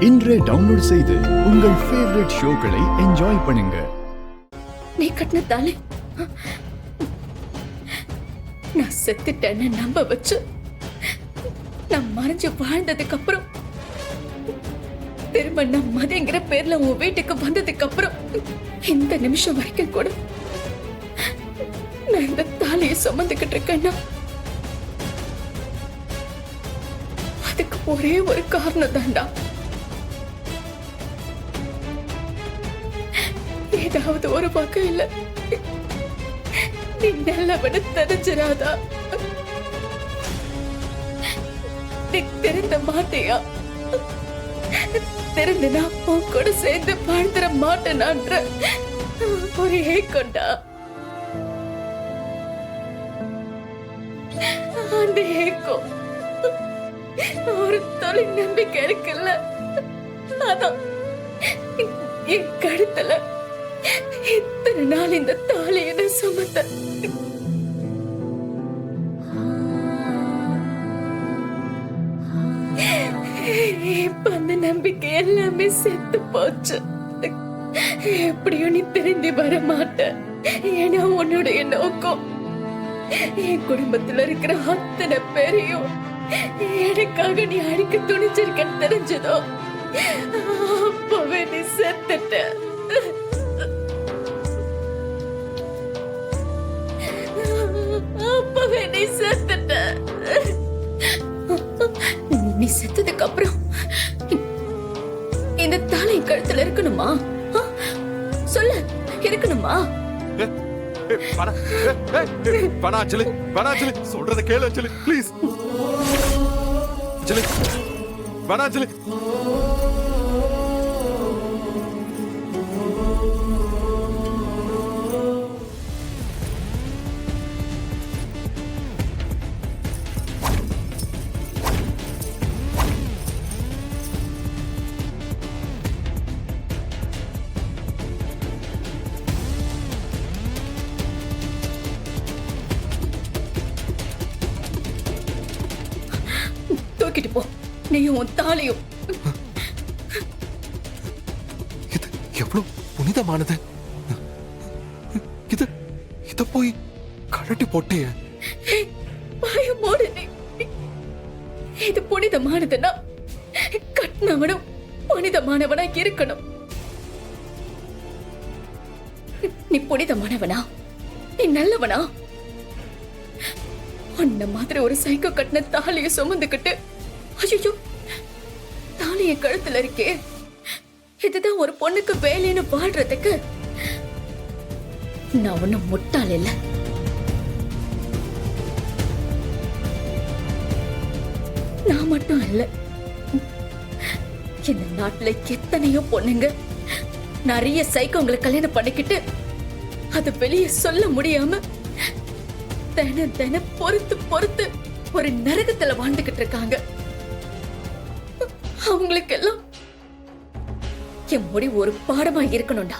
இன்றே டவுன்லோட் செய்து உங்கள் ஃபேவரட் ஷோக்களை என்ஜாய் பண்ணுங்க. நீ கட்டின தாலி நான் செத்துட்டேன்னு நம்ப வச்சு நான் மறைஞ்சு வாழ்ந்ததுக்கு அப்புறம் திரும்ப நான் மதிங்கிற பேர்ல உன் வீட்டுக்கு வந்ததுக்கு அப்புறம் இந்த நிமிஷம் வரைக்கும் கூட நான் இந்த தாலியை சுமந்துக்கிட்டு இருக்கேன்னா அதுக்கு ஒரே ஒரு காரணம் தான்டா. ஏதாவது ஒரு வகையில நீ நல்லவன தெரிஞ்சிடாதா? நீ திருந்த மாட்டியா? திருந்தினா உன் கூட சேர்ந்து வாழ்ந்துட மாட்டேனான்ற ஒரு ஏக்கம்டா. அந்த ஏக்கம் ஒரு தொழில் நம்பிக்கை இருக்குல்ல, அதான் என் கழுத்துல இத்தனை நாள் இந்த தாலியை சுமத்த. இப்ப அந்த நம்பிக்கை எல்லாமே செத்து போச்சு. எப்படியும் நீ திரும்பி வர மாட்ட. ஏன்னா உன்னுடைய நோக்கம் என் குடும்பத்துல இருக்கிற அத்தனை பேரையும் எனக்காக நீ அழிக்க துணிச்சிருக்க தெரிஞ்சதோ அப்பவே நீ செத்துட்ட. அப்பவே நீ செத்துட்ட. நீ செத்ததுக்கு அப்புறம் இந்த தாலி கழுத்துல இருக்கணுமா? சொல்ல இருக்கணுமா? சொல்றத கேளு அஞ்சலி, ப்ளீஸ். அஞ்சலி, வேணா அஞ்சலி. தூக்கிட்டு போ, நீயும் உன் தாலியும். இது எவ்வளவு புனிதமானது. இது இத போய் கழட்டி போட்டே. பயமோடு இது புனிதமானதுன்னா கட்டினவனும் புனிதமானவனா இருக்கணும். நீ புனிதமானவனா? நீ நல்லவனா? உன்ன மாதிரி ஒரு சைக்கோ கட்டின தாலியை சுமந்துக்கிட்டு ஐயோ தாலிய கழுத்துல இருக்கே, இதுதான் ஒரு பொண்ணுக்கு வேலைன்னு வாழ்றதுக்கு? நான் ஒன்னும் முட்டாள் இல்ல. நான் மட்டும் இல்ல, இந்த நாட்டுல எத்தனையோ பொண்ணுங்க நிறைய சைக்கோங்களை கல்யாணம் பண்ணிக்கிட்டு அது வெளியே சொல்ல முடியாம தினம் பொறுத்து பொறுத்து ஒரு நரகத்துல வாழ்ந்துகிட்டு இருக்காங்க. அவங்களுக்கு எல்லாம் என் முடிவு ஒரு பாடமா இருக்கணும்டா.